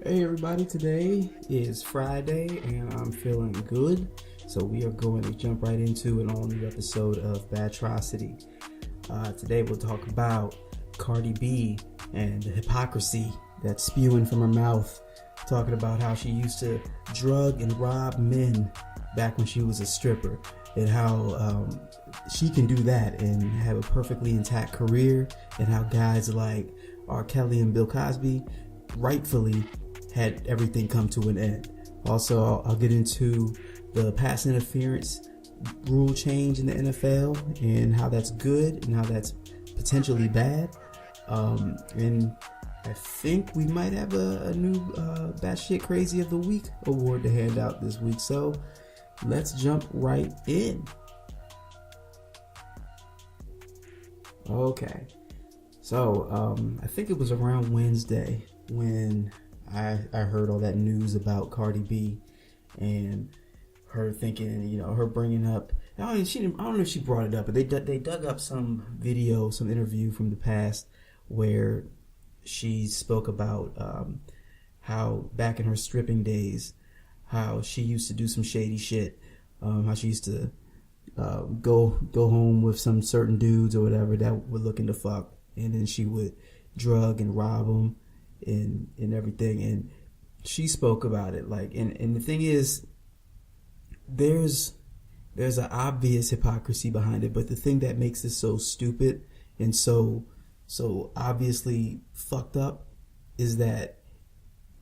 Hey everybody, today is Friday and I'm feeling good. So we are going to jump right into an all-new episode of BATrocity. Today we'll talk about Cardi B and the hypocrisy that's spewing from her mouth. Talking about how she used to drug and rob men back when she was a stripper. And how she can do that and have a perfectly intact career. And how guys like R. Kelly and Bill Cosby rightfully had everything come to an end. Also, I'll get into the pass interference rule change in the NFL and how that's good and how that's potentially bad. And I think we might have a new Batshit Crazy of the Week award to hand out this week. So let's jump right in. Okay. So I think it was around Wednesday when I heard all that news about Cardi B and her thinking, her bringing up. I don't know if she brought it up, but they dug up some video, some interview from the past where she spoke about how back in her stripping days, how she used to do some shady shit, how she used to go home with some certain dudes or whatever that were looking to fuck, and then she would drug and rob them and everything. And she spoke about it and the thing is, there's an obvious hypocrisy behind it, but the thing that makes this so stupid and so obviously fucked up is that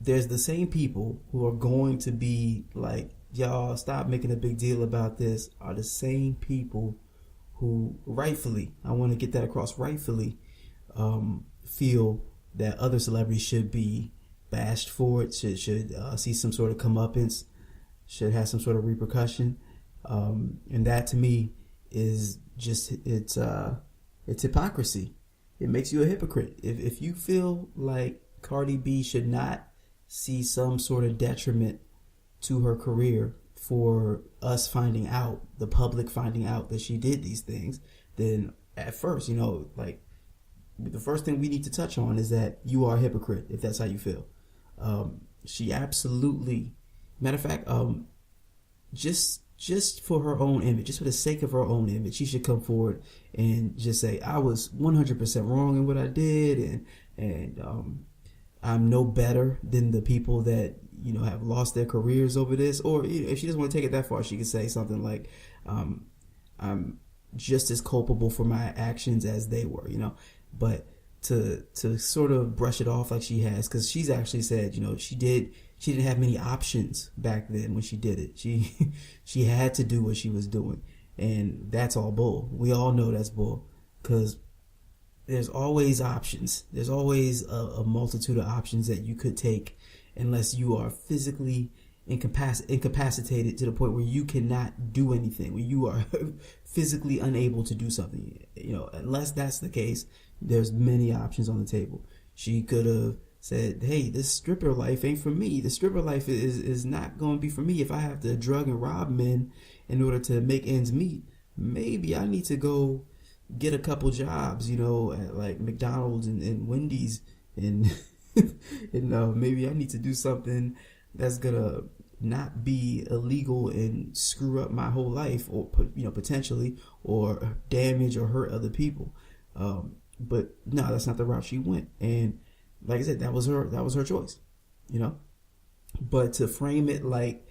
there's the same people who are going to be like, y'all stop making a big deal about this, are the same people who rightfully, I want to get that across, rightfully feel that other celebrities should be bashed for it, should see some sort of comeuppance, should have some sort of repercussion, and that to me is just it's hypocrisy. It makes you a hypocrite. If you feel like Cardi B should not see some sort of detriment to her career for us finding out, the public finding out that she did these things, then at first, the first thing we need to touch on is that you are a hypocrite if that's how you feel. She absolutely, matter of fact, just for her own image, just for the sake of her own image, she should come forward and just say, I was 100% wrong in what I did, and I'm no better than the people that have lost their careers over this. Or if she doesn't want to take it that far, she could say something like, I'm just as culpable for my actions as they were, But to sort of brush it off like she has, because she's actually said, she didn't have many options back then when she did it. She had to do what she was doing, and that's all bull. We all know that's bull, because there's always options. There's always a multitude of options that you could take, unless you are physically incapacitated to the point where you cannot do anything, where you are physically unable to do something. Unless that's the case, there's many options on the table. She could have said, hey, this stripper life ain't for me. The stripper life is not going to be for me. If I have to drug and rob men in order to make ends meet, maybe I need to go get a couple jobs, at like McDonald's and Wendy's, and and maybe I need to do something that's gonna not be illegal and screw up my whole life, or potentially, or damage or hurt other people. But no, that's not the route she went. And like I said, that was her choice, But to frame it like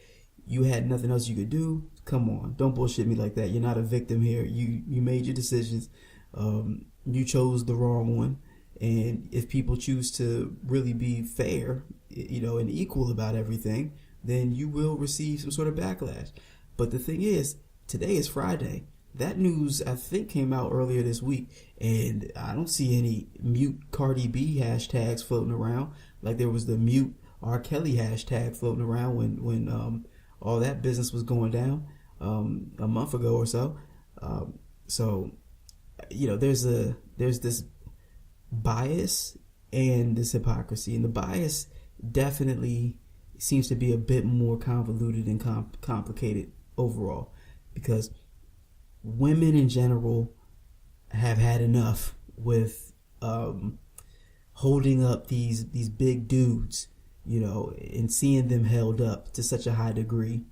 you had nothing else you could do, come on, don't bullshit me like that. You're not a victim here. You made your decisions. You chose the wrong one. And if people choose to really be fair, and equal about everything, then you will receive some sort of backlash. But the thing is, today is Friday. That news, I think, came out earlier this week, and I don't see any mute Cardi B hashtags floating around like there was the mute R. Kelly hashtag floating around when all that business was going down a month ago or so. So there's this bias and this hypocrisy, and the bias definitely seems to be a bit more convoluted and complicated overall, because women in general have had enough with holding up these big dudes and seeing them held up to such a high degree,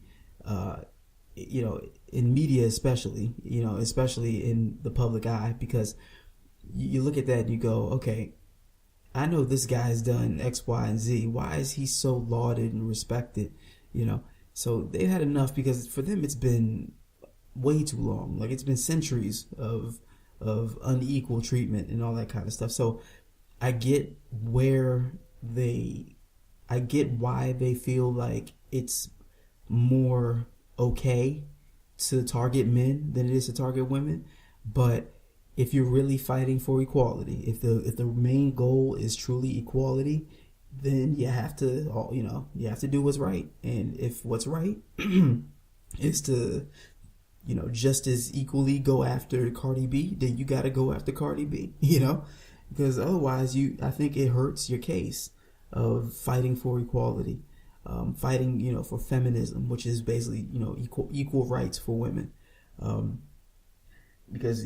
in media especially, especially in the public eye, because you look at that and you go, okay, I know this guy's done X, Y, and Z. Why is he so lauded and respected? So they've had enough, because for them it's been way too long. Like, it's been centuries of unequal treatment and all that kind of stuff. So I get why they feel like it's more okay to target men than it is to target women. But if you're really fighting for equality, if the main goal is truly equality, then you have to do what's right. And if what's right is to just as equally go after Cardi B, then you got to go after Cardi B, because otherwise I think it hurts your case of fighting for equality, fighting, for feminism, which is basically, equal rights for women. Because,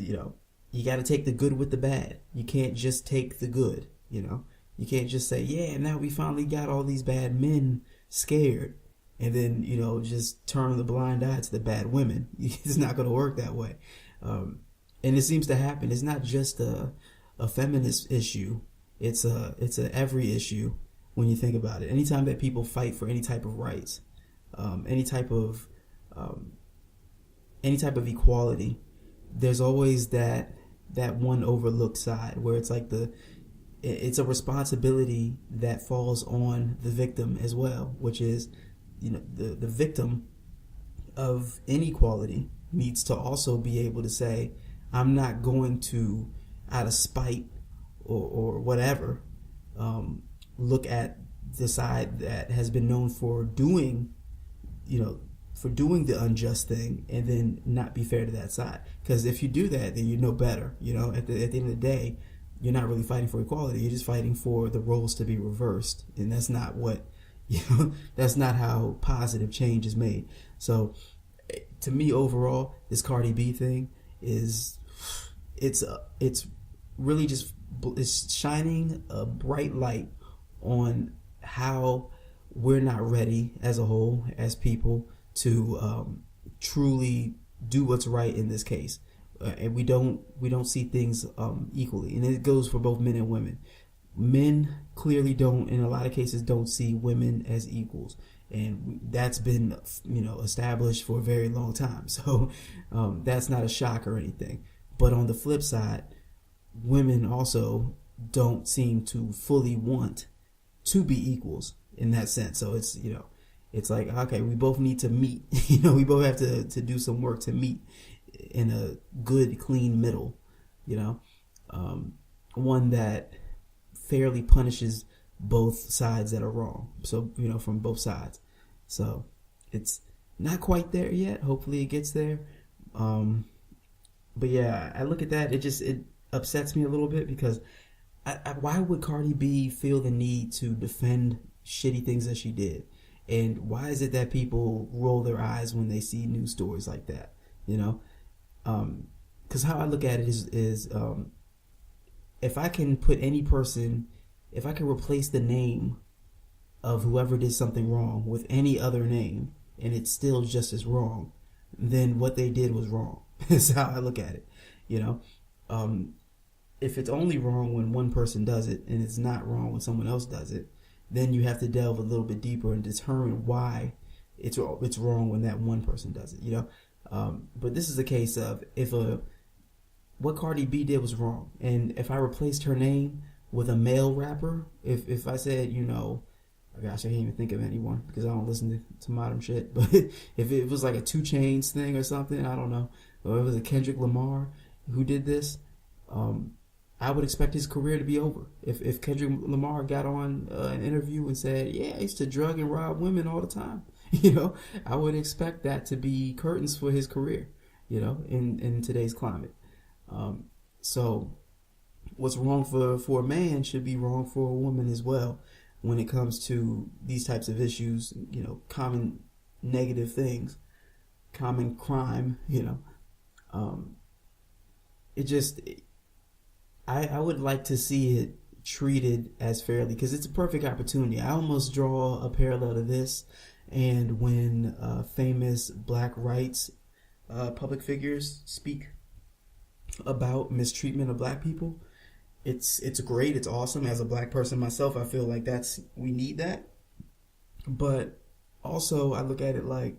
you got to take the good with the bad. You can't just take the good, You can't just say, yeah, now we finally got all these bad men scared, and then, just turn the blind eye to the bad women. It's not going to work that way. And it seems to happen. It's not just a feminist issue. It's a every issue when you think about it. Anytime that people fight for any type of rights, any type of equality, there's always that one overlooked side where it's like it's a responsibility that falls on the victim as well, which is, the victim of inequality needs to also be able to say, I'm not going to, out of spite or whatever, look at the side that has been known for doing the unjust thing and then not be fair to that side. Because if you do that, then you know better. At the end of the day, you're not really fighting for equality. You're just fighting for the roles to be reversed, and that's not what that's not how positive change is made. So, to me, overall, this Cardi B thing it's really just it's shining a bright light on how we're not ready as a whole, as people, to truly do what's right in this case, and we don't see things equally, and it goes for both men and women. Men clearly don't, in a lot of cases, don't see women as equals, and that's been established for a very long time. So that's not a shock or anything. But on the flip side, women also don't seem to fully want to be equals in that sense. So it's like, okay, we both need to meet. We both have to do some work to meet in a good, clean middle. One that fairly punishes both sides that are wrong. So, from both sides. So it's not quite there yet. Hopefully it gets there. But yeah, I look at that. It upsets me a little bit, because why would Cardi B feel the need to defend shitty things that she did? And why is it that people roll their eyes when they see news stories like that? Because how I look at it is if I can put any person, if I can replace the name of whoever did something wrong with any other name, and it's still just as wrong, then what they did was wrong. That's how I look at it. If it's only wrong when one person does it, and it's not wrong when someone else does it, then you have to delve a little bit deeper and determine why it's wrong when that one person does it. But this is a case of what Cardi B did was wrong, and if I replaced her name with a male rapper, if I said, gosh, I can't even think of anyone because I don't listen to modern shit, but if it was like a 2 Chainz thing or something, I don't know, or it was a Kendrick Lamar who did this, I would expect his career to be over. If Kendrick Lamar got on an interview and said, yeah, I used to drug and rob women all the time, I would expect that to be curtains for his career, in today's climate. So what's wrong for a man should be wrong for a woman as well when it comes to these types of issues, common negative things, common crime, I would like to see it treated as fairly, because it's a perfect opportunity. I almost draw a parallel to this, and when famous black rights public figures speak about mistreatment of black people, it's great, it's awesome. As a black person myself, I feel like we need that. But also I look at it like,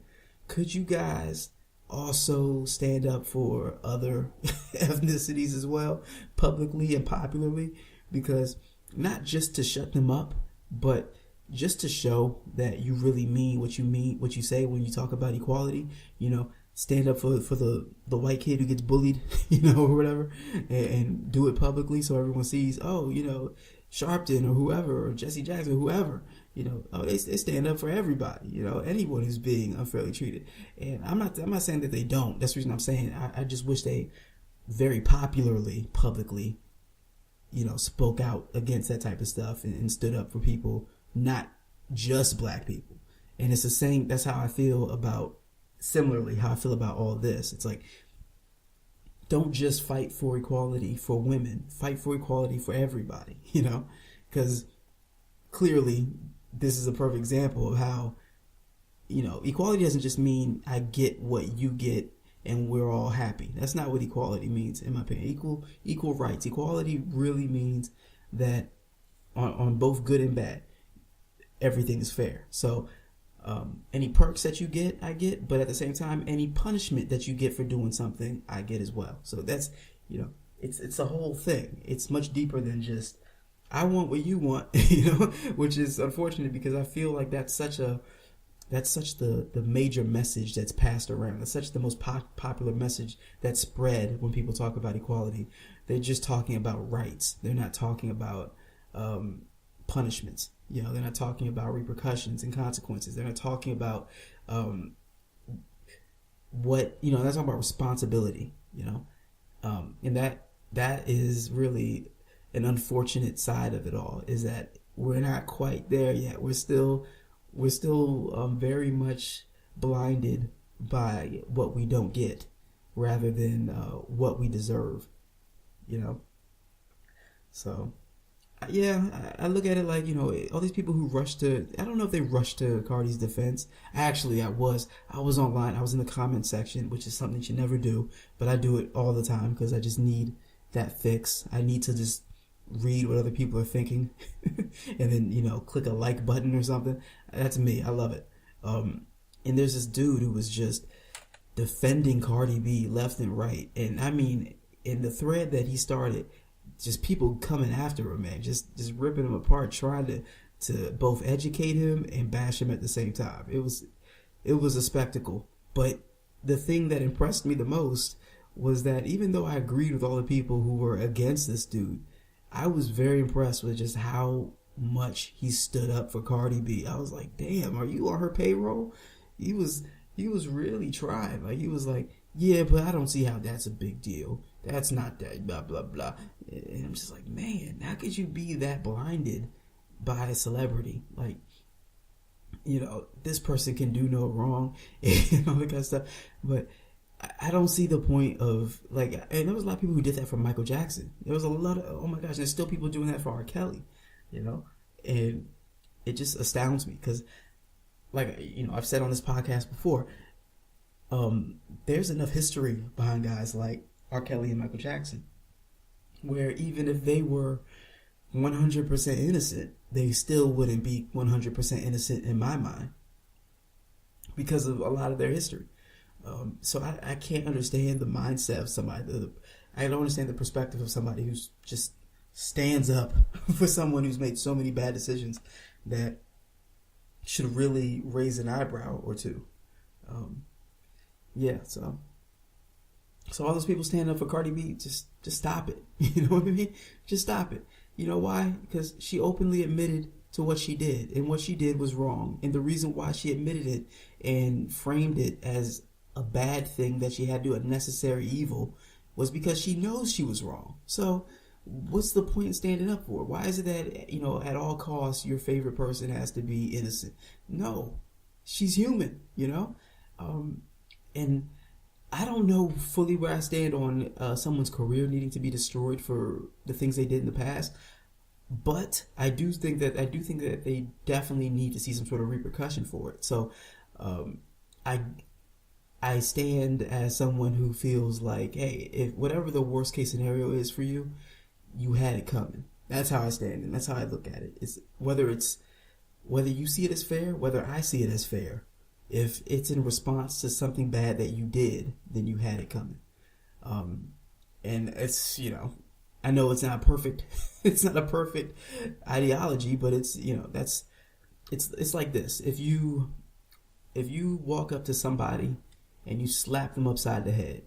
could you guys also stand up for other ethnicities as well, publicly and popularly? Because not just to shut them up, but just to show that you really mean, what you say when you talk about equality. Stand up for the white kid who gets bullied, or whatever, and do it publicly so everyone sees, Sharpton or whoever, or Jesse Jackson, whoever, they stand up for everybody, anyone who's being unfairly treated. And I'm not saying that they don't. That's the reason I'm saying I just wish they very popularly, publicly, spoke out against that type of stuff and stood up for people, not just black people. And it's the same. That's how I feel about. Similarly, how I feel about all this. It's like, don't just fight for equality for women. Fight for equality for everybody, because clearly this is a perfect example of how, equality doesn't just mean I get what you get and we're all happy. That's not what equality means, in my opinion. Equal rights. Equality really means that on both good and bad, everything is fair. So, any perks that you get, I get, but at the same time, any punishment that you get for doing something, I get as well. So that's, it's a whole thing. It's much deeper than just, I want what you want, which is unfortunate, because I feel like that's such the major message that's passed around. That's such the most popular message that's spread when people talk about equality. They're just talking about rights. They're not talking about punishments. They're not talking about repercussions and consequences. They're not talking about they're not talking about responsibility, and that is really an unfortunate side of it all, is that we're not quite there yet. We're still very much blinded by what we don't get rather than what we deserve, So, yeah, I look at it like, all these people who I don't know if they rushed to Cardi's defense. Actually, I was online. I was in the comment section, which is something you never do, but I do it all the time because I just need that fix. I need to just read what other people are thinking and then, click a like button or something. That's me. I love it. And there's this dude who was just defending Cardi B left and right. And I mean, in the thread that he started, just people coming after him, man, just ripping him apart, trying to both educate him and bash him at the same time. It was a spectacle. But the thing that impressed me the most was that even though I agreed with all the people who were against this dude, I was very impressed with just how much he stood up for Cardi B. I was like, damn, are you on her payroll? He was really trying. Like, he was like, yeah, but I don't see how that's a big deal. That's not that, blah, blah, blah. And I'm just like, man, how could you be that blinded by a celebrity? Like, this person can do no wrong and all that kind of stuff. But I don't see the point of, like, and there was a lot of people who did that for Michael Jackson. There was a lot of, oh my gosh, there's still people doing that for R. Kelly, and it just astounds me because, like, I've said on this podcast before, there's enough history behind guys like R. Kelly and Michael Jackson, where even if they were 100% innocent, they still wouldn't be 100% innocent in my mind because of a lot of their history. So I can't understand the mindset of somebody. I don't understand the perspective of somebody who's just stands up for someone who's made so many bad decisions that should really raise an eyebrow or two. So all those people standing up for Cardi B, just stop it. You know what I mean? Just stop it. You know why? Because she openly admitted to what she did, and what she did was wrong. And the reason why she admitted it and framed it as a bad thing that she had to do, a necessary evil, was because she knows she was wrong. So what's the point in standing up for it? Why is it that, at all costs, your favorite person has to be innocent? No, she's human, and I don't know fully where I stand on someone's career needing to be destroyed for the things they did in the past, But I do think that they definitely need to see some sort of repercussion for it. So, um, I I stand as someone who feels like, hey, if whatever the worst case scenario is for you, you had it coming. That's how I stand, and that's how I look at it. It's whether you see it as fair, whether I see it as fair. If it's in response to something bad that you did, then you had it coming. Um, and it's, I know it's not perfect. It's not a perfect ideology, but it's, it's like this. If you walk up to somebody and you slap them upside the head,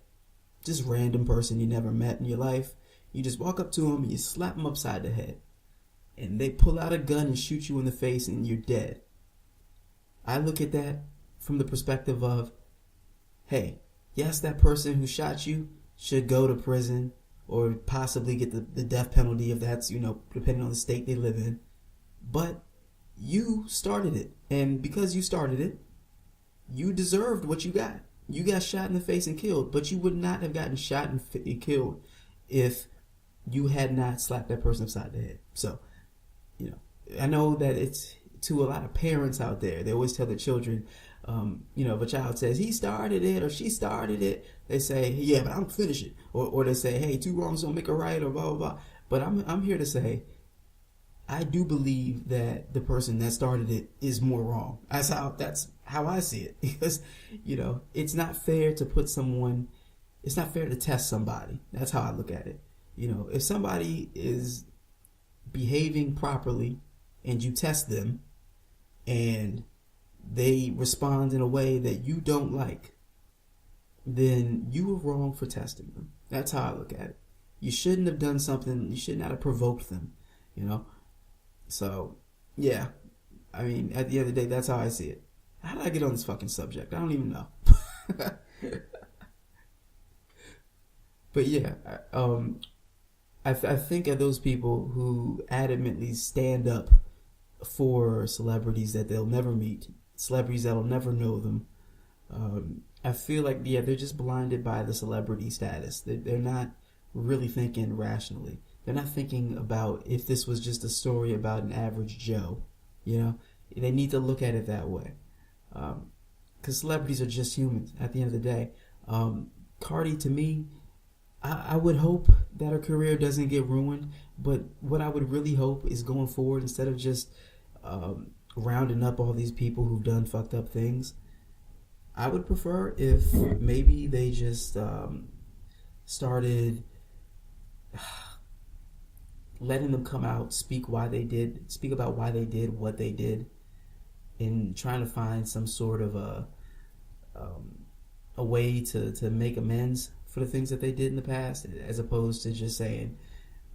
just random person you never met in your life, you just walk up to them and you slap them upside the head, and they pull out a gun and shoot you in the face and you're dead. I look at that from the perspective of, hey, yes, that person who shot you should go to prison or possibly get the death penalty if that's, depending on the state they live in. But you started it. And because you started it, you deserved what you got. You got shot in the face and killed, but you would not have gotten shot and killed if you had not slapped that person upside the head. So, I know that it's to a lot of parents out there. They always tell their children, if a child says he started it or she started it, they say, yeah, but I'm finish it. Or they say, hey, two wrongs don't make a right, or blah, blah, blah. But I'm here to say, I do believe that the person that started it is more wrong. That's how I see it. Because, it's not fair to it's not fair to test somebody. That's how I look at it. If somebody is behaving properly and you test them and they respond in a way that you don't like, then you were wrong for testing them. That's how I look at it. You shouldn't have done something. You should not have provoked them, So, yeah. I mean, at the end of the day, that's how I see it. How did I get on this fucking subject? I don't even know. But yeah, I think of those people who adamantly stand up for celebrities that they'll never meet, celebrities that'll never know them. I feel like, yeah, they're just blinded by the celebrity status. They're not really thinking rationally. They're not thinking about if this was just a story about an average Joe. They need to look at it that way. Because celebrities are just humans at the end of the day. Cardi, to me, I would hope that her career doesn't get ruined, but what I would really hope is going forward, instead of just rounding up all these people who've done fucked up things, I would prefer if maybe they just started letting them come out, speak about why they did what they did, and trying to find some sort of a way to make amends for the things that they did in the past, as opposed to just saying,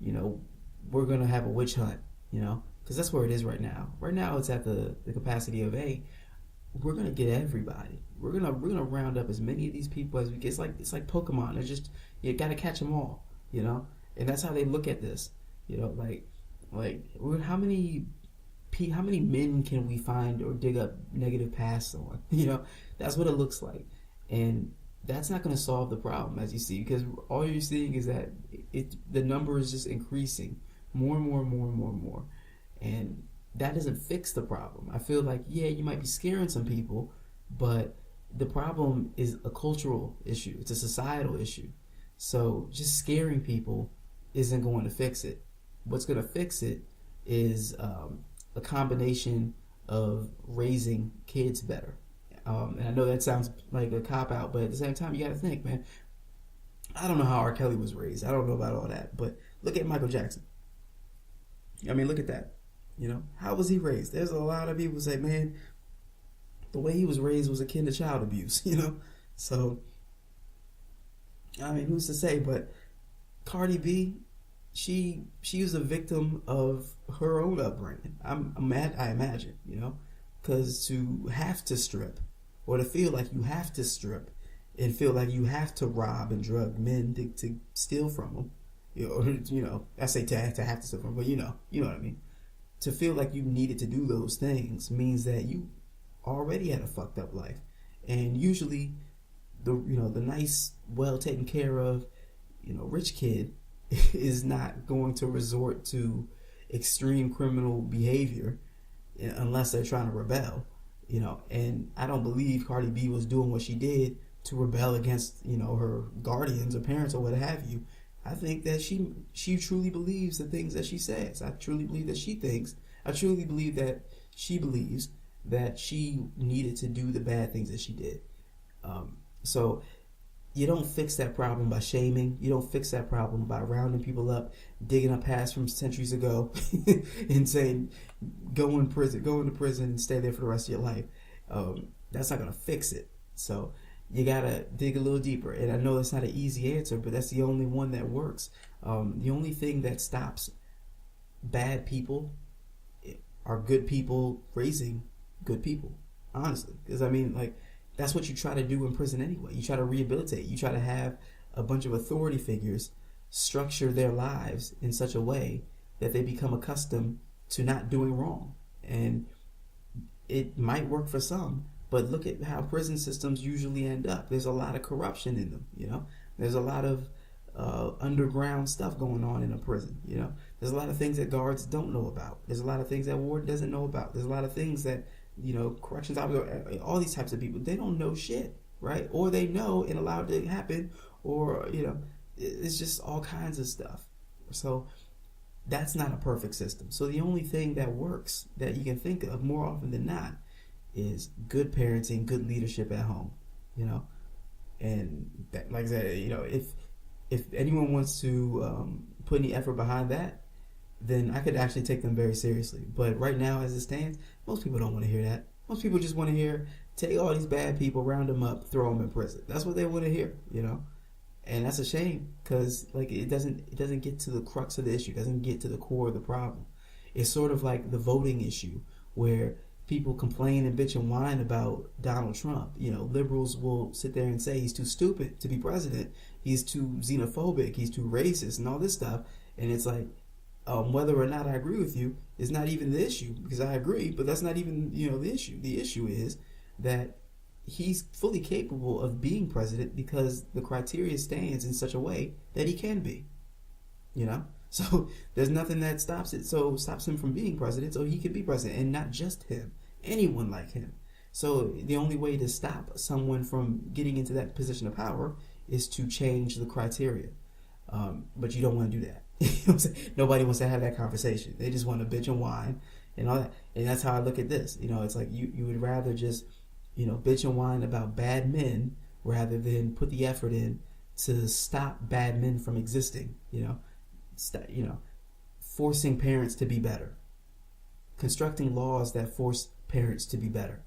we're going to have a witch hunt, because that's where it is right now. Right now it's at the capacity of, hey, we're going to get everybody. We're going to round up as many of these people as we get. It's like Pokemon. It's just, you got to catch them all, and that's how they look at this. Like how many men can we find or dig up negative pasts on? That's what it looks like. And that's not going to solve the problem, as you see, because all you're seeing is that the number is just increasing more and more and more and more and more. And that doesn't fix the problem. I feel like, yeah, you might be scaring some people, but the problem is a cultural issue. It's a societal issue. So just scaring people isn't going to fix it. What's going to fix it is a combination of raising kids better. And I know that sounds like a cop-out, but at the same time, you got to think, man, I don't know how R. Kelly was raised. I don't know about all that. But look at Michael Jackson. I mean, look at that. How was he raised? There's a lot of people who say, man, the way he was raised was akin to child abuse, So, I mean, who's to say? But Cardi B, she was a victim of her own upbringing. I imagine, because to have to strip, or to feel like you have to strip, and feel like you have to rob and drug men to steal from them, I say to have to steal from them, but you know what I mean. To feel like you needed to do those things means that you already had a fucked up life, and usually the nice, well taken care of, rich kid is not going to resort to extreme criminal behavior unless they're trying to rebel, and I don't believe Cardi B was doing what she did to rebel against, her guardians or parents or what have you. I think that she truly believes the things that she says. I truly believe that she thinks. I truly believe that she believes that she needed to do the bad things that she did. So you don't fix that problem by shaming. You don't fix that problem by rounding people up, digging up past from centuries ago, and saying, go into prison and stay there for the rest of your life. That's not going to fix it. So you got to dig a little deeper. And I know that's not an easy answer, but that's the only one that works. The only thing that stops bad people are good people raising good people, honestly. Because, that's what you try to do in prison anyway. You try to rehabilitate. You try to have a bunch of authority figures structure their lives in such a way that they become accustomed to not doing wrong. And it might work for some, but look at how prison systems usually end up. There's a lot of corruption in them, There's a lot of underground stuff going on in a prison, There's a lot of things that guards don't know about. There's a lot of things that warden doesn't know about. There's a lot of things that corrections officers, all these types of people, they don't know shit, right? Or they know and allow it to happen, or, it's just all kinds of stuff. So that's not a perfect system. So the only thing that works that you can think of more often than not is good parenting, good leadership at home, and that, like I said, if anyone wants to put any effort behind that, then I could actually take them very seriously. But right now, as it stands, most people don't want to hear that. Most people just want to hear, take all these bad people, round them up, throw them in prison. That's what they want to hear, And that's a shame, because it doesn't get to the crux of the issue. It doesn't get to the core of the problem. It's sort of like the voting issue, where people complain and bitch and whine about Donald Trump. Liberals will sit there and say he's too stupid to be president. He's too xenophobic. He's too racist and all this stuff. And it's like, whether or not I agree with you is not even the issue, because I agree, but that's not even, the issue. The issue is that he's fully capable of being president because the criteria stands in such a way that he can be, So there's nothing that stops him from being president, so he can be president, and not just him, anyone like him. So the only way to stop someone from getting into that position of power is to change the criteria. But you don't want to do that. Nobody wants to have that conversation. They just want to bitch and whine and all that. And that's how I look at this. It's like you would rather just, bitch and whine about bad men rather than put the effort in to stop bad men from existing. Forcing parents to be better, constructing laws that force parents to be better.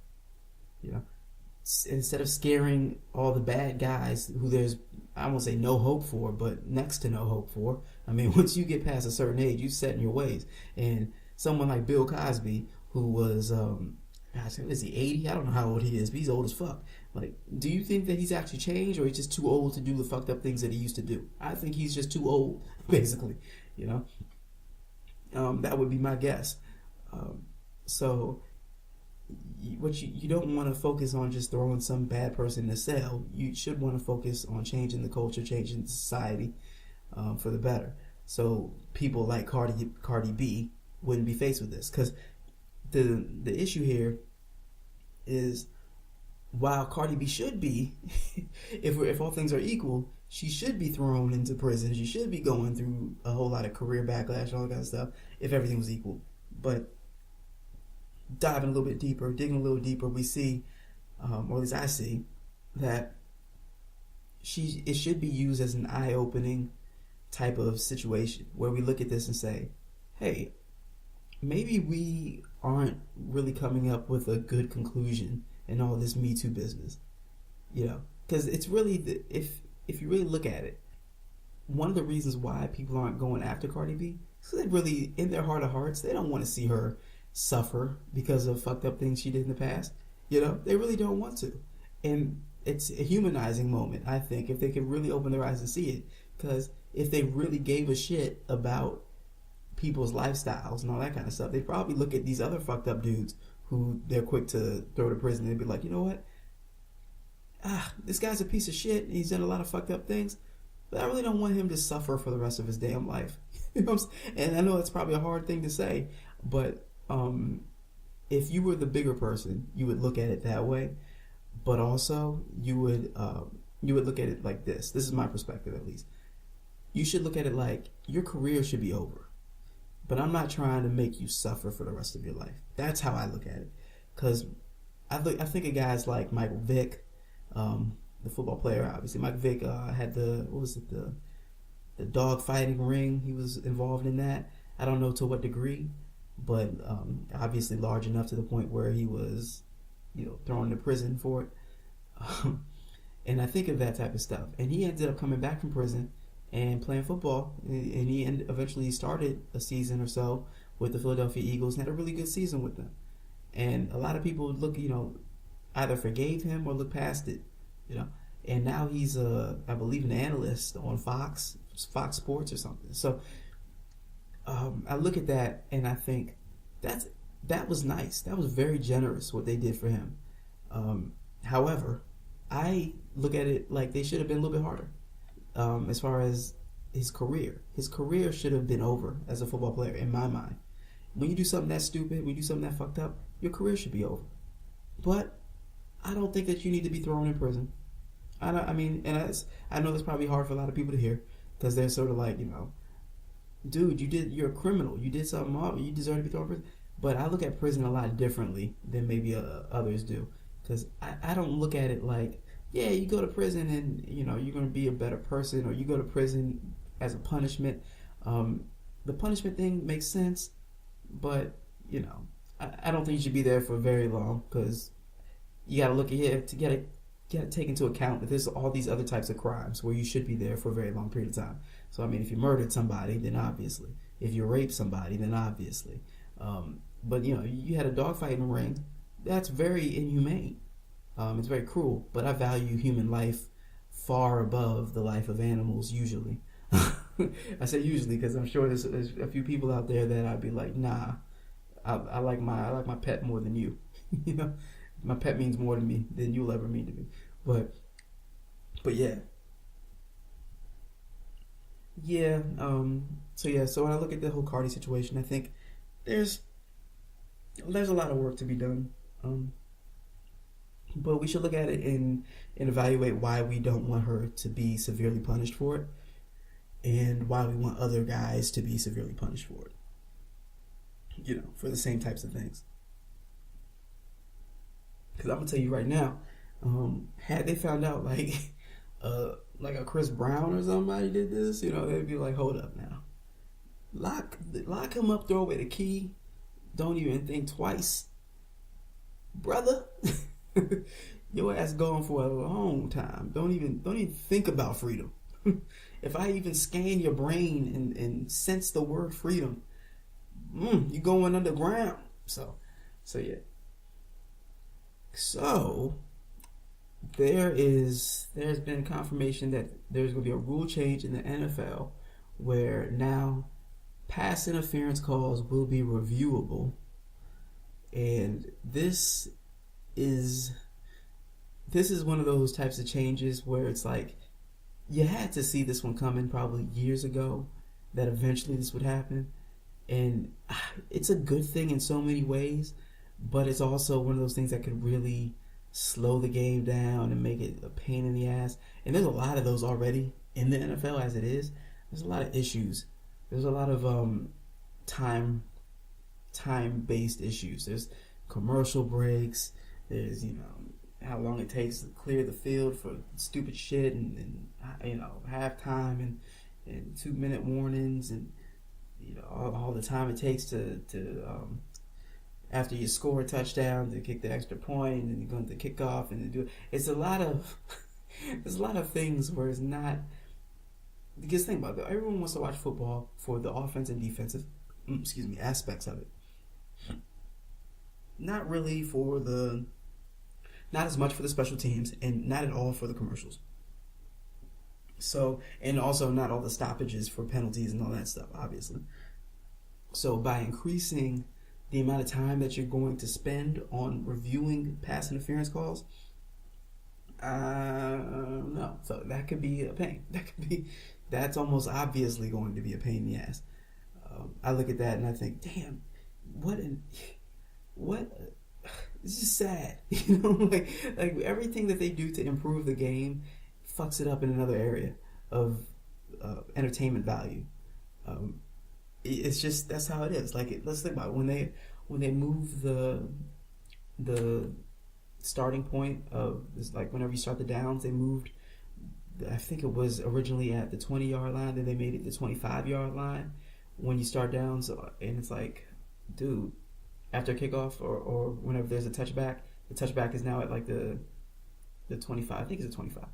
Instead of scaring all the bad guys who there's, I won't say no hope for, but next to no hope for. Once you get past a certain age, you set in your ways. And someone like Bill Cosby, who was, is he 80? I don't know how old he is, but he's old as fuck. Do you think that he's actually changed, or he's just too old to do the fucked up things that he used to do? I think he's just too old, basically. That would be my guess. So what you don't want to focus on just throwing some bad person in a cell. You should want to focus on changing the culture, changing society for the better. So people like Cardi B wouldn't be faced with this, because the issue here is, while Cardi B should be, if all things are equal, she should be thrown into prison. She should be going through a whole lot of career backlash and all that kind of stuff if everything was equal. But diving a little bit deeper, digging a little deeper, we see, or at least I see, that it should be used as an eye-opening type of situation where we look at this and say, hey, maybe we aren't really coming up with a good conclusion in all this Me Too business. Because it's really, if you really look at it, one of the reasons why people aren't going after Cardi B is because they really, in their heart of hearts, they don't want to see her suffer because of fucked up things she did in the past. They really don't want to. And it's a humanizing moment, I think, if they could really open their eyes and see it. Because if they really gave a shit about people's lifestyles and all that kind of stuff, they'd probably look at these other fucked up dudes who they're quick to throw to prison and be like, you know what? This guy's a piece of shit. He's done a lot of fucked up things, but I really don't want him to suffer for the rest of his damn life. You know what I'm saying? And I know it's probably a hard thing to say, but if you were the bigger person, you would look at it that way. But also, you would look at it like this. This is my perspective, at least. You should look at it like your career should be over, but I'm not trying to make you suffer for the rest of your life. That's how I look at it. Because I think of guys like Michael Vick, the football player. Obviously, Michael Vick had the dog fighting ring. He was involved in that. I don't know to what degree, but obviously large enough to the point where he was, thrown into prison for it. And I think of that type of stuff. And he ended up coming back from prison and playing football. And he eventually started a season or so with the Philadelphia Eagles and had a really good season with them. And a lot of people either forgave him or looked past it, And now he's I believe, an analyst on Fox Sports or something. So I look at that and I think that was nice. That was very generous what they did for him. However, I look at it like they should have been a little bit harder. As far as his career should have been over as a football player in my mind. When you do something that stupid, when you do something that fucked up, your career should be over. But I don't think that you need to be thrown in prison. I know that's probably hard for a lot of people to hear because they're sort of like, dude, you're a criminal. You did something wrong. You deserve to be thrown in prison. But I look at prison a lot differently than maybe others do because I don't look at it like, yeah, you go to prison and you're going to be a better person, or you go to prison as a punishment. The punishment thing makes sense, but I don't think you should be there for very long because you got to look ahead to get to take into account that there's all these other types of crimes where you should be there for a very long period of time. So if you murdered somebody, then obviously. If you raped somebody, then obviously. But you had a dogfighting ring. That's very inhumane. It's very cruel. But I value human life far above the life of animals usually. I say usually because I'm sure there's a few people out there that I'd be like, nah, I like my pet more than you. My pet means more to me than you'll ever mean to me. But yeah. So when I look at the whole Cardi situation, I think there's a lot of work to be done. But we should look at it and evaluate why we don't want her to be severely punished for it, and why we want other guys to be severely punished for it. For the same types of things. Because I'm gonna tell you right now, had they found out like a Chris Brown or somebody did this, they'd be like, hold up now, lock him up, throw away the key, don't even think twice, brother. Your ass gone for a long time. Don't even think about freedom. If I even scan your brain and sense the word freedom, you going underground. So yeah. So there's been confirmation that there's going to be a rule change in the NFL where now pass interference calls will be reviewable, and this is one of those types of changes where it's like you had to see this one coming probably years ago, that eventually this would happen. And it's a good thing in so many ways, but it's also one of those things that could really slow the game down and make it a pain in the ass. And there's a lot of those already in the NFL as it is. There's a lot of issues. There's a lot of time-based issues. There's commercial breaks. There's, how long it takes to clear the field for stupid shit, and halftime and 2-minute warnings, and all the time it takes to after you score a touchdown to kick the extra point, and you're going to kick off and it's a lot of there's a lot of things where it's not. Because think about it, everyone wants to watch football for the offense and defensive aspects of it. Not really not as much for the special teams, and not at all for the commercials. So, and also not all the stoppages for penalties and all that stuff, obviously. So by increasing the amount of time that you're going to spend on reviewing pass interference calls, no. So that could be a pain. That's almost obviously going to be a pain in the ass. I look at that and I think, damn, what an what it's just sad. Like everything that they do to improve the game fucks it up in another area of entertainment value. It's just, that's how it is. Like, let's think about it. When they move the starting point of this, like whenever you start the downs, they moved, I think it was originally at the 20-yard line, then they made it the 25-yard line when you start down. So, and it's like, dude, after kickoff or whenever there's a touchback, the touchback is now at like the 25. I think it's a 25.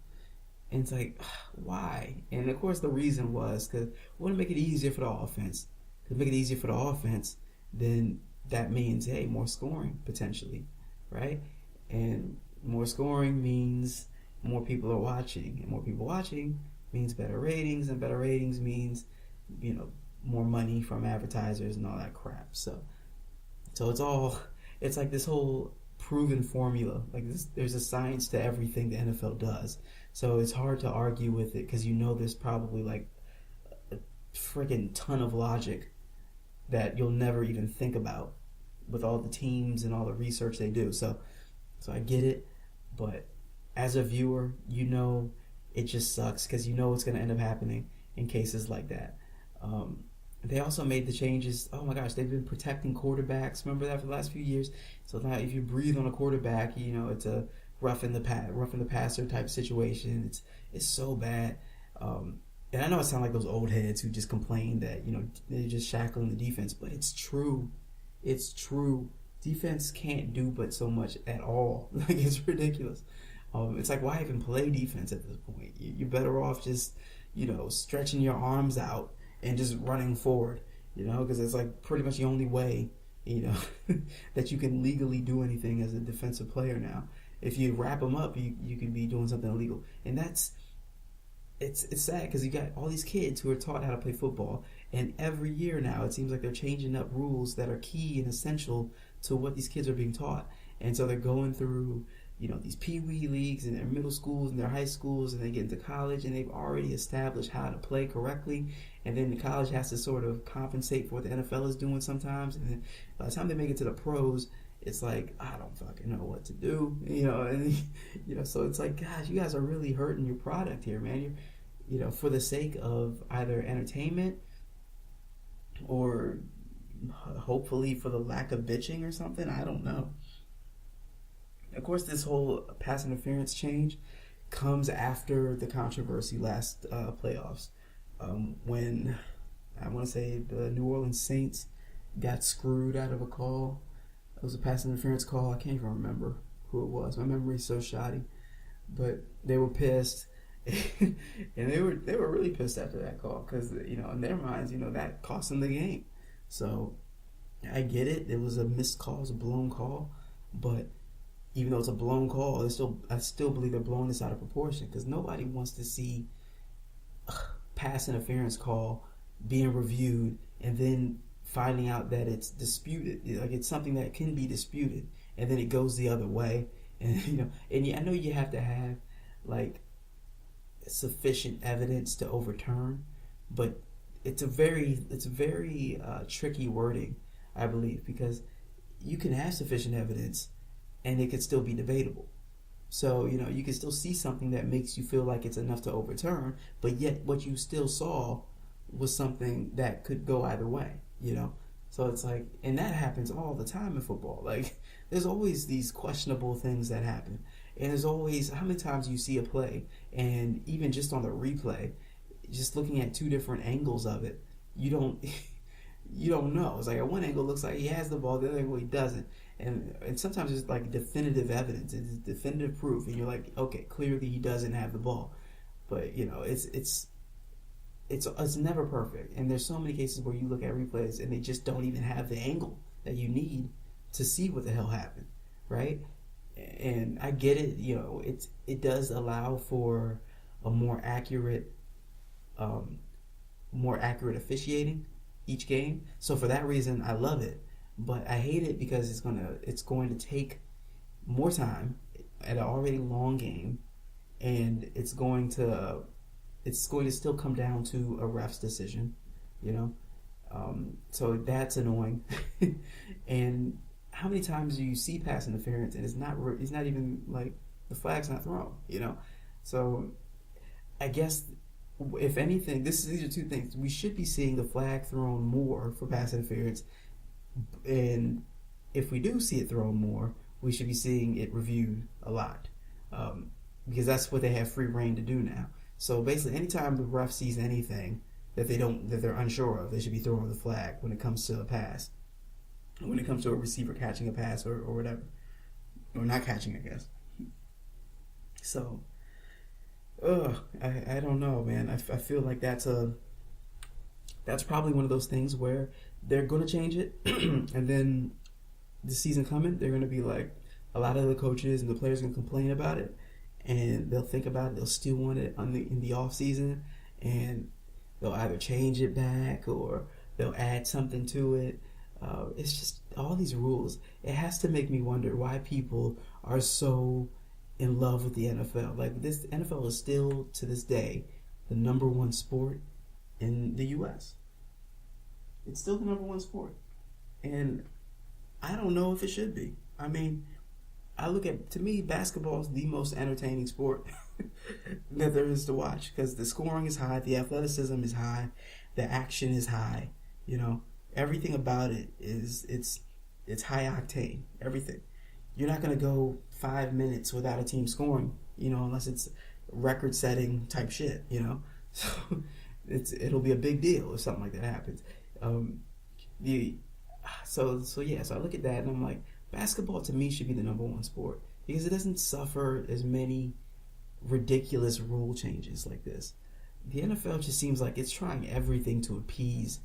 And it's like, why? And of course the reason was because we want to make it easier for the offense. To make it easier for the offense, then that means, hey, more scoring potentially, right? And more scoring means more people are watching, and more people watching means better ratings, and better ratings means, more money from advertisers and all that crap. So it's like this whole proven formula. Like there's a science to everything the NFL does. So it's hard to argue with it because there's probably like a freaking ton of logic that you'll never even think about with all the teams and all the research they do. So I get it, but as a viewer, it just sucks because what's going to end up happening in cases like that. They also made the changes. Oh my gosh, they've been protecting quarterbacks. Remember that for the last few years. So now if you breathe on a quarterback, it's a roughing the passer type situation. It's so bad. And I know it sounds like those old heads who just complain that they're just shackling the defense, but it's true. It's true. Defense can't do but so much at all. Like, it's ridiculous. It's like, why even play defense at this point? You're better off just stretching your arms out and just running forward. Because it's like pretty much the only way that you can legally do anything as a defensive player now. If you wrap them up, you can be doing something illegal, and it's sad because you got all these kids who are taught how to play football, and every year now it seems like they're changing up rules that are key and essential to what these kids are being taught. And so they're going through these pee-wee leagues in their middle schools and their high schools, and they get into college and they've already established how to play correctly, and then the college has to sort of compensate for what the NFL is doing sometimes, and then by the time they make it to the pros, it's like, I don't fucking know what to do, and so it's like, gosh, you guys are really hurting your product here, man. You're, for the sake of either entertainment or hopefully for the lack of bitching or something. I don't know. Of course, this whole pass interference change comes after the controversy last playoffs, when I want to say the New Orleans Saints got screwed out of a call. It was a pass interference call. I can't even remember who it was. My memory's so shoddy. But they were pissed. And they were really pissed after that call because, in their minds, that cost them the game. So I get it. It was a missed call. It was a blown call. But even though it's a blown call, I still believe they're blowing this out of proportion because nobody wants to see a pass interference call being reviewed and then finding out that it's disputed, like it's something that can be disputed, and then it goes the other way, and I know you have to have like sufficient evidence to overturn, but it's a very tricky wording, I believe, because you can have sufficient evidence and it could still be debatable. So you can still see something that makes you feel like it's enough to overturn, but yet what you still saw was something that could go either way. So it's like, and that happens all the time in football. Like, there's always these questionable things that happen, and there's always, how many times you see a play, and even just on the replay, just looking at two different angles of it, you don't know. It's like at one angle looks like he has the ball, the other angle he doesn't, and sometimes it's like definitive evidence, it's definitive proof, and you're like, okay, clearly he doesn't have the ball, but it's never perfect, and there's so many cases where you look at replays and they just don't even have the angle that you need to see what the hell happened, right? And I get it, it does allow for a more accurate officiating each game. So for that reason, I love it, but I hate it because it's going to take more time at an already long game, and it's going to still come down to a ref's decision, So that's annoying. And how many times do you see pass interference and it's not even like the flag's not thrown, you know? So I guess if anything, these are two things. We should be seeing the flag thrown more for pass interference, and if we do see it thrown more, we should be seeing it reviewed a lot, because that's what they have free reign to do now. So basically, anytime the ref sees anything that they're unsure of, they should be throwing the flag when it comes to a pass, when it comes to a receiver catching a pass or whatever, or not catching, I guess. So, I don't know, man. I feel like that's probably one of those things where they're going to change it, and then the season coming, they're going to be like, a lot of the coaches and the players going to complain about it, and they'll think about it. They'll still want it in the off season, and they'll either change it back or they'll add something to it. It's just all these rules. It has to make me wonder why people are so in love with the NFL. Like, this NFL is still to this day the number one sport in the U.S. It's still the number one sport, and I don't know if it should be. I mean, to me, basketball is the most entertaining sport that there is to watch, because the scoring is high, the athleticism is high, the action is high. You know, everything about it it's high octane. Everything. You're not gonna go 5 minutes without a team scoring, you know, unless it's record-setting type shit. You know, so it'll be a big deal if something like that happens. So I look at that and I'm like, basketball to me should be the number one sport, because it doesn't suffer as many ridiculous rule changes like this. The NFL just seems like it's trying everything to appease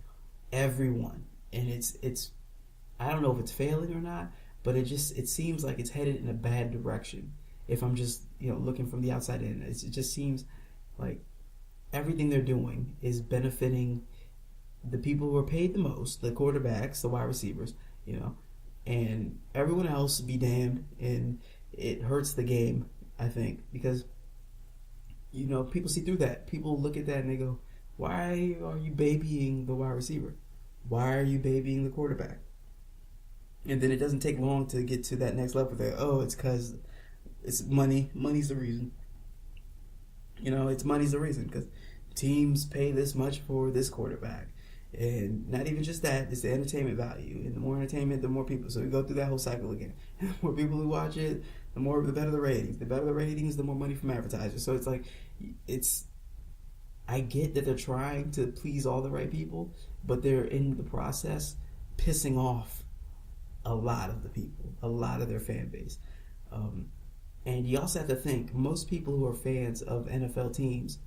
everyone, and it's I don't know if it's failing or not, but it seems like it's headed in a bad direction. If I'm just looking from the outside in, it just seems like everything they're doing is benefiting the people who are paid the most, the quarterbacks, the wide receivers, and everyone else be damned, and it hurts the game, I think, because people see through that. People look at that and they go, why are you babying the wide receiver? Why are you babying the quarterback? And then it doesn't take long to get to that next level. It's because it's money. Money's the reason. It's money's the reason, because teams pay this much for this quarterback. And not even just that, it's the entertainment value. And the more entertainment, the more people. So we go through that whole cycle again. And the more people who watch it, the better the ratings. The better the ratings, the more money from advertisers. So it's like, I get that they're trying to please all the right people, but they're in the process pissing off a lot of the people, a lot of their fan base. And you also have to think, most people who are fans of NFL teams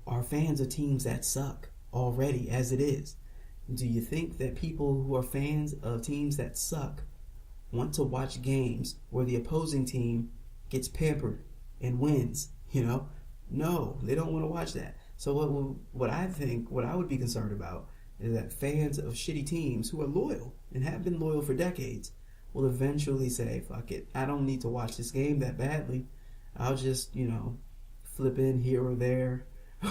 are fans of teams that suck already as it is. Do you think that people who are fans of teams that suck want to watch games where the opposing team gets pampered and wins? No, they don't want to watch that. So what I would be concerned about is that fans of shitty teams who are loyal and have been loyal for decades will eventually say, fuck it, I don't need to watch this game that badly. I'll just, flip in here or there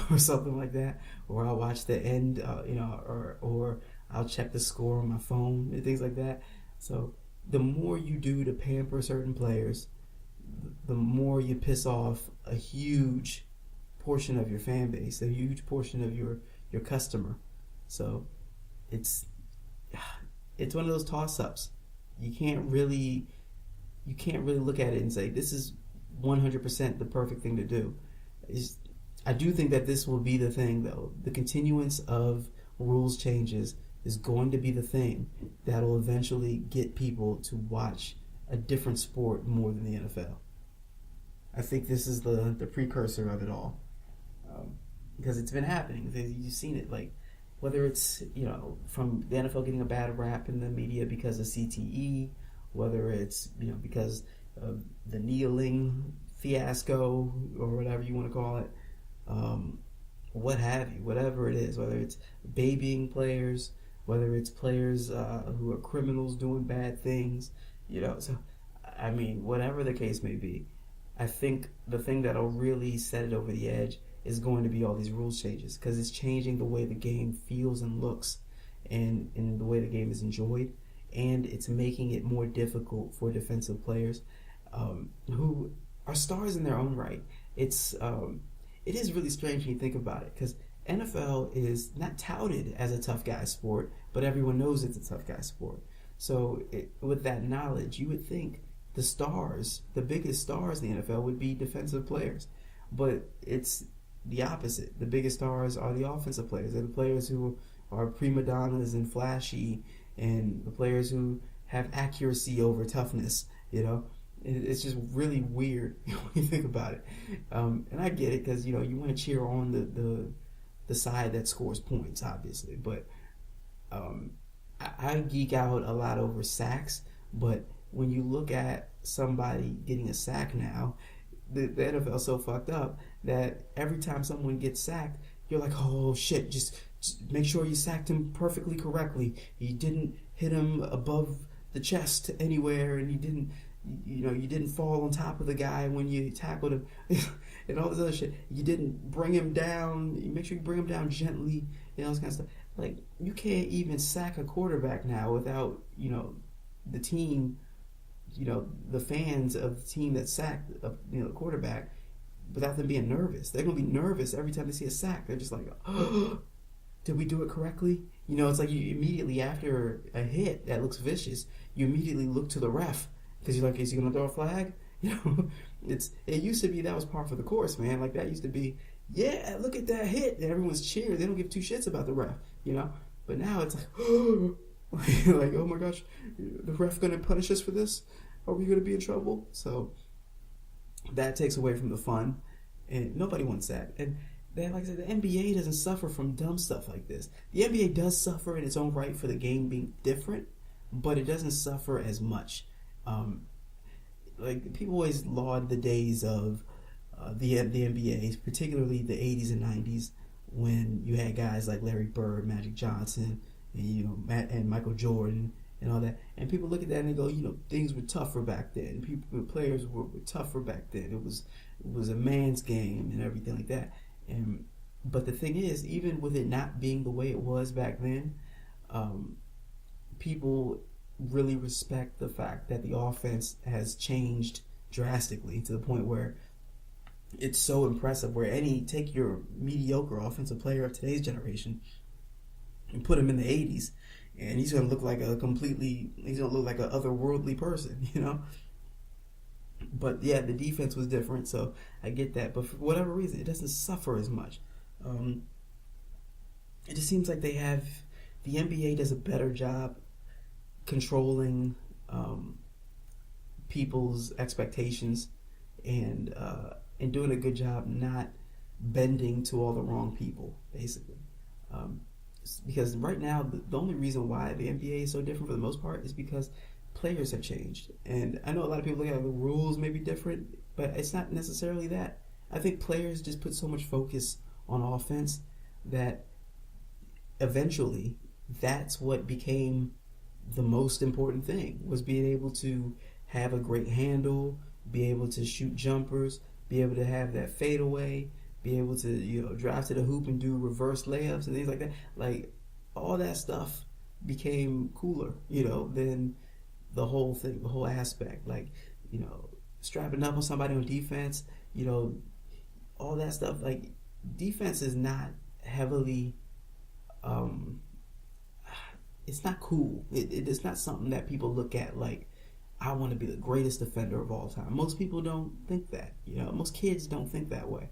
or something like that, or I'll watch the end, or I'll check the score on my phone and things like that. So the more you do to pamper certain players, the more you piss off a huge portion of your fan base, a huge portion of your customer. So it's one of those toss-ups. You can't really look at it and say this is 100% the perfect thing to do. I do think that this will be the thing, though. The continuance of rules changes is going to be the thing that will eventually get people to watch a different sport more than the NFL. I think this is the precursor of it all, because it's been happening. You've seen it, like whether it's from the NFL getting a bad rap in the media because of CTE, whether it's because of the kneeling fiasco or whatever you want to call it. What have you, whatever it is, whether it's babying players, whether it's players who are criminals doing bad things, so I mean, whatever the case may be, I think the thing that'll really set it over the edge is going to be all these rules changes, because it's changing the way the game feels and looks, and in the way the game is enjoyed, and it's making it more difficult for defensive players who are stars in their own right. It is really strange when you think about it, because NFL is not touted as a tough guy sport, but everyone knows it's a tough guy sport. So with that knowledge, you would think the stars, the biggest stars in the NFL, would be defensive players, but it's the opposite. The biggest stars are the offensive players. They're the players who are prima donnas and flashy, and the players who have accuracy over toughness. It's just really weird when you think about it. And I get it, because you want to cheer on the side that scores points, obviously. But I geek out a lot over sacks. But when you look at somebody getting a sack now, the NFL's so fucked up that every time someone gets sacked, you're like, oh shit, just make sure you sacked him perfectly correctly. You didn't hit him above the chest anywhere, and you didn't fall on top of the guy when you tackled him, and all this other shit. You didn't bring him down. You make sure you bring him down gently, all this kind of stuff. Like, you can't even sack a quarterback now without, the team, the fans of the team that sacked, the quarterback, without them being nervous. They're going to be nervous every time they see a sack. They're just like, oh, did we do it correctly? It's like you immediately, after a hit that looks vicious, you immediately look to the ref, because you're like, is he going to throw a flag? It used to be that was par for the course, man. Like, that used to be, yeah, look at that hit, and everyone's cheering. They don't give two shits about the ref, But now it's like, oh, like, oh my gosh, the ref going to punish us for this? Are we going to be in trouble? So that takes away from the fun, and nobody wants that. And then, like I said, the NBA doesn't suffer from dumb stuff like this. The NBA does suffer in its own right for the game being different, but it doesn't suffer as much. Like, people always laud the days of the NBA, particularly the 80s and 90s, when you had guys like Larry Bird, Magic Johnson, and and Michael Jordan and all that. And people look at that and they go, things were tougher back then. Players were tougher back then. It was a man's game and everything like that. But the thing is, even with it not being the way it was back then, people really respect the fact that the offense has changed drastically to the point where it's so impressive, where take your mediocre offensive player of today's generation and put him in the 80s, and he's going to look like an otherworldly person, But yeah, the defense was different, so I get that. But for whatever reason, it doesn't suffer as much. It just seems like the NBA does a better job controlling people's expectations and doing a good job not bending to all the wrong people, basically. Because right now, the only reason why the NBA is so different for the most part is because players have changed. And I know a lot of people look at the rules may be different, but it's not necessarily that. I think players just put so much focus on offense that eventually that's what became the most important thing, was being able to have a great handle, be able to shoot jumpers, be able to have that fadeaway, be able to drive to the hoop and do reverse layups and things like that. Like, all that stuff became cooler, than the whole thing, the whole aspect. Like, strapping up on somebody on defense, all that stuff. Like, defense is not heavily, it's not cool. It is not something that people look at like, I want to be the greatest defender of all time. Most people don't think that. Most kids don't think that way,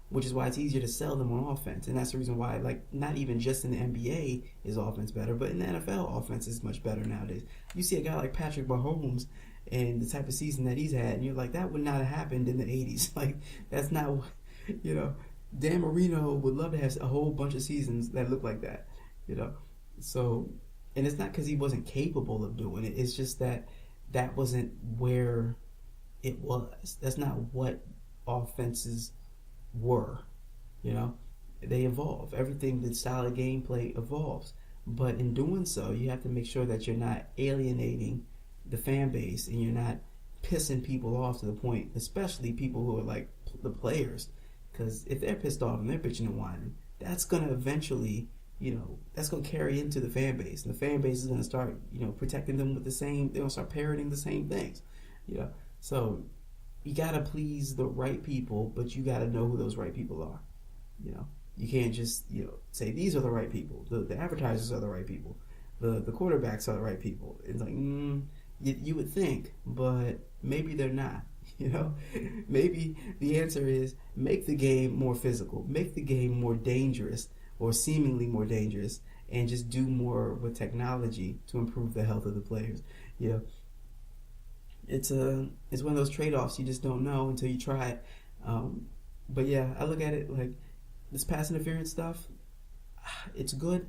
which is why it's easier to sell them on offense. And that's the reason why, like, not even just in the NBA is offense better, but in the NFL, offense is much better nowadays. You see a guy like Patrick Mahomes and the type of season that he's had, and you're like, that would not have happened in the 80s. Like, that's not what, Dan Marino would love to have a whole bunch of seasons that look like that, So, and it's not because he wasn't capable of doing it. It's just that wasn't where it was. That's not what offenses were. They evolve. Everything, the style of gameplay evolves. But in doing so, you have to make sure that you're not alienating the fan base and you're not pissing people off to the point, especially people who are like the players. Because if they're pissed off and they're bitching and whining, that's going to eventually that's going to carry into the fan base, and the fan base is going to start, protecting them with the same. They're going to start parroting the same things, So you got to please the right people, but you got to know who those right people are. You can't just say these are the right people. The advertisers are the right people. The quarterbacks are the right people. It's like you would think, but maybe they're not. Maybe the answer is make the game more physical, make the game more dangerous, or seemingly more dangerous, and just do more with technology to improve the health of the players. It's one of those trade-offs you just don't know until you try it. But yeah, I look at it like this pass interference stuff. It's good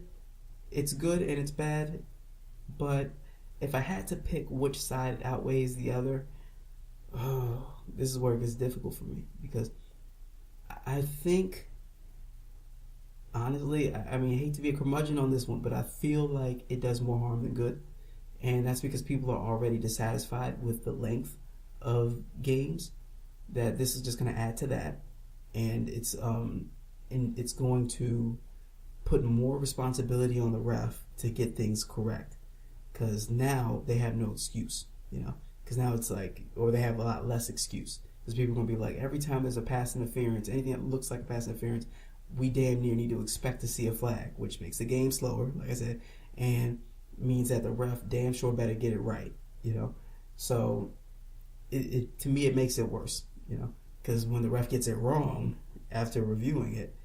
and it's bad, but if I had to pick which side outweighs the other, this is where it gets difficult for me, because I think, honestly, I hate to be a curmudgeon on this one, but I feel like it does more harm than good, and that's because people are already dissatisfied with the length of games, that this is just going to add to that, and it's going to put more responsibility on the ref to get things correct, because now they have no excuse, because now it's like, or they have a lot less excuse, because people are going to be like, every time there's a pass interference, anything that looks like a pass interference, we damn near need to expect to see a flag, which makes the game slower, like I said, and means that the ref damn sure better get it right, so to me it makes it worse, because when the ref gets it wrong after reviewing it,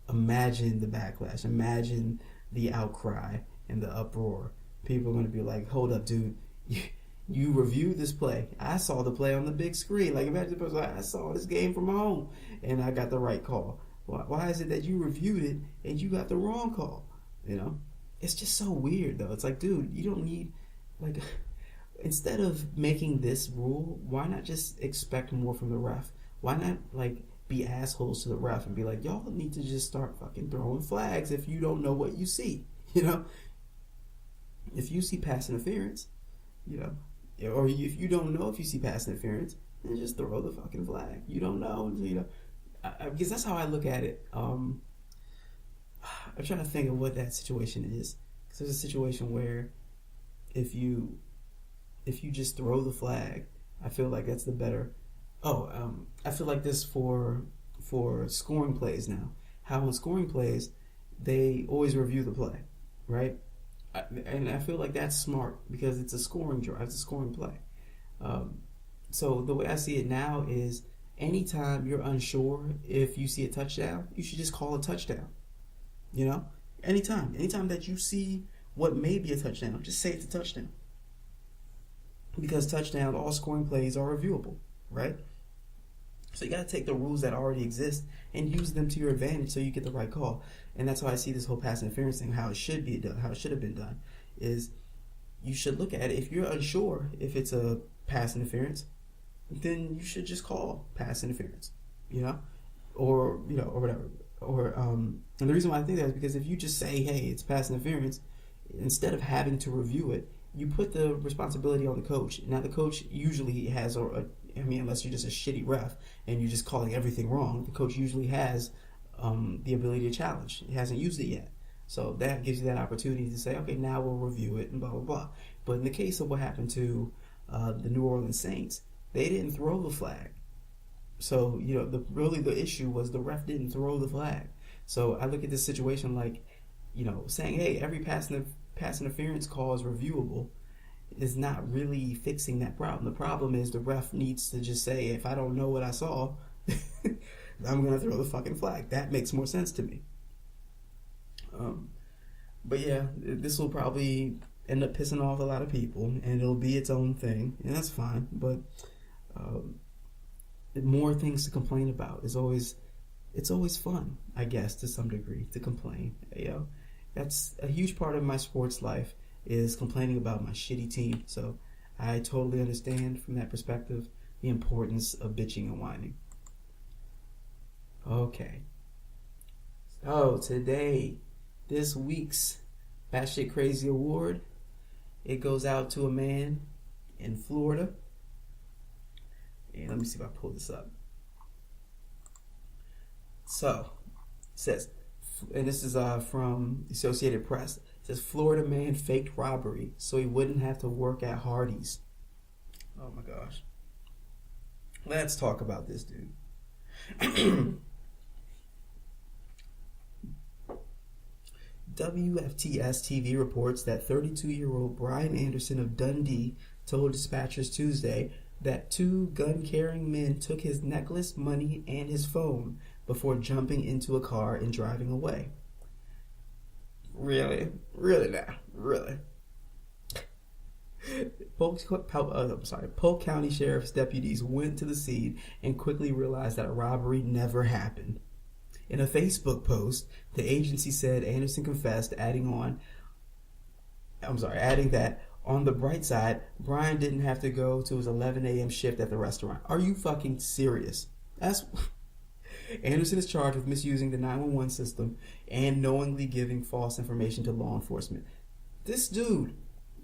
imagine the backlash, imagine the outcry and the uproar. People are going to be like, hold up, dude, you reviewed this play. I saw the play on the big screen. Like, imagine the person like, I saw this game from home and I got the right call. Why is it that you reviewed it and you got the wrong call? It's just so weird, though. It's like, dude, you don't need, like, instead of making this rule, why not just expect more from the ref? Why not, like, be assholes to the ref and be like, y'all need to just start fucking throwing flags if you don't know what you see, If you see pass interference, or if you don't know if you see pass interference, then just throw the fucking flag. You don't know, because that's how I look at it. I'm trying to think of what that situation is, because there's a situation where if you just throw the flag, I feel like that's the better. I feel like this for scoring plays now. How in scoring plays, they always review the play, right? And I feel like that's smart, because it's a scoring drive, it's a scoring play. So the way I see it now is, anytime you're unsure if you see a touchdown, you should just call a touchdown. Anytime that you see what may be a touchdown, just say it's a touchdown. Because touchdown, all scoring plays are reviewable, right? So you got to take the rules that already exist and use them to your advantage so you get the right call. And that's how I see this whole pass interference thing, how it should be done, how it should have been done, is you should look at it. If you're unsure if it's a pass interference, then you should just call pass interference, or whatever. Or and the reason why I think that is because if you just say, hey, it's pass interference, instead of having to review it, you put the responsibility on the coach. Now the coach usually has, unless you're just a shitty ref and you're just calling everything wrong, the coach usually has the ability to challenge. He hasn't used it yet. So that gives you that opportunity to say, okay, now we'll review it and blah, blah, blah. But in the case of what happened to the New Orleans Saints, they didn't throw the flag. So, the issue was the ref didn't throw the flag. So I look at this situation like, saying, hey, every pass interference call is reviewable is not really fixing that problem. The problem is the ref needs to just say, if I don't know what I saw, I'm going to throw the fucking flag. That makes more sense to me. But yeah, this will probably end up pissing off a lot of people, and it'll be its own thing, and that's fine. But more things to complain about. It's always fun, I guess, to some degree, to complain. That's a huge part of my sports life, is complaining about my shitty team. So I totally understand from that perspective the importance of bitching and whining. Okay. So today, this week's Batshit Crazy Award, it goes out to a man in Florida. And let me see if I pull this up. So, it says, and this is from Associated Press. It says Florida man faked robbery so he wouldn't have to work at Hardee's. Oh my gosh. Let's talk about this dude. WFTS TV reports that 32-year-old Brian Anderson of Dundee told dispatchers Tuesday that two gun-carrying men took his necklace, money, and his phone before jumping into a car and driving away. Really? Really now? Really? Polk County Sheriff's deputies went to the scene and quickly realized that a robbery never happened. In a Facebook post, the agency said Anderson confessed, adding that on the bright side, Brian didn't have to go to his 11 a.m. shift at the restaurant. Are you fucking serious? Anderson is charged with misusing the 911 system and knowingly giving false information to law enforcement. This dude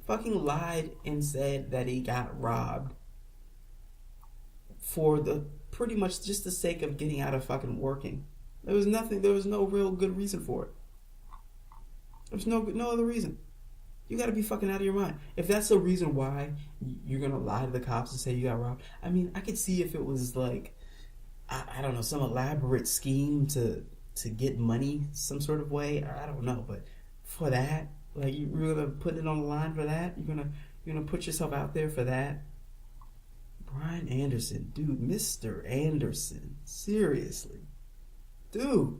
fucking lied and said that he got robbed for the pretty much just the sake of getting out of fucking working. There was no real good reason for it. There's no other reason. You gotta be fucking out of your mind. If that's the reason why you're gonna lie to the cops and say you got robbed, I mean, I could see if it was like, I don't know, some elaborate scheme to get money some sort of way. I don't know, but for that, like, you're gonna put it on the line for that? You're gonna put yourself out there for that? Brian Anderson, dude, Mr. Anderson, seriously. Dude,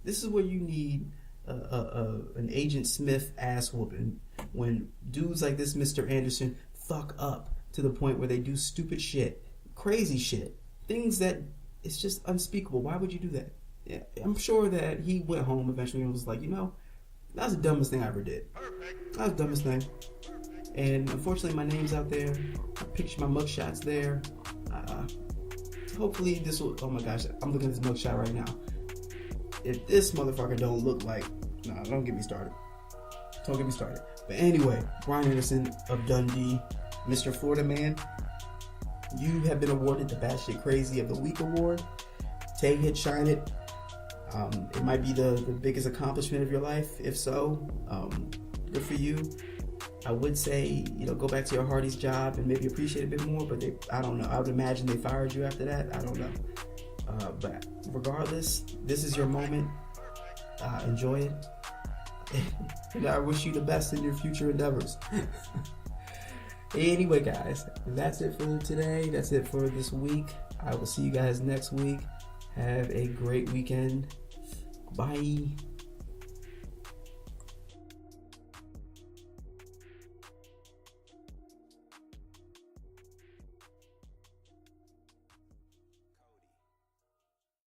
this is where you need an Agent Smith ass whooping when dudes like this Mr. Anderson fuck up to the point where they do stupid shit, crazy shit, things that it's just unspeakable. Why would you do that? Yeah, I'm sure that he went home eventually and was like, that was the dumbest thing I ever did. That was the dumbest thing. And unfortunately, my name's out there. I picture my mugshots there. Hopefully this will, oh my gosh, I'm looking at this mugshot right now. If this motherfucker don't look like, nah, don't get me started. Don't get me started. But anyway, Brian Anderson of Dundee, Mr. Florida Man, you have been awarded the Batshit Crazy of the Week award. Take it, shine it. It might be the biggest accomplishment of your life. If so, good for you. I would say, go back to your Hardee's job and maybe appreciate it a bit more, but I don't know. I would imagine they fired you after that. I don't know. But regardless, this is your moment. Enjoy it. And I wish you the best in your future endeavors. Anyway, guys, that's it for today. That's it for this week. I will see you guys next week. Have a great weekend. Bye.